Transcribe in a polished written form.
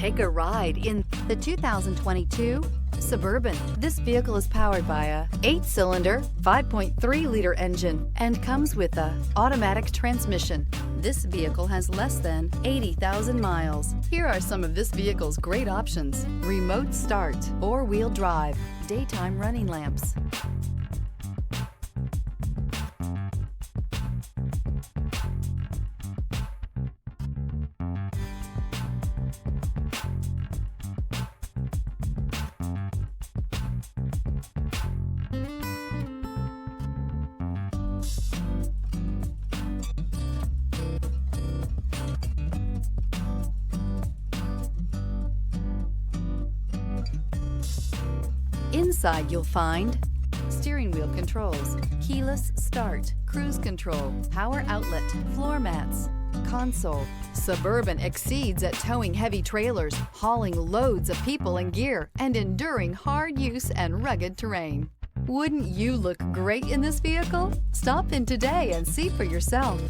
Take a ride in the 2022 Suburban. This vehicle is powered by a 8-cylinder, 5.3-liter engine and comes with a automatic transmission. This vehicle has less than 80,000 miles. Here are some of this vehicle's great options: remote start, 4-wheel drive, daytime running lamps. Inside you'll find steering wheel controls, keyless start, cruise control, power outlet, floor mats, console. Suburban exceeds at towing heavy trailers, hauling loads of people and gear, and enduring hard use and rugged terrain. Wouldn't you look great in this vehicle? Stop in today and see for yourself.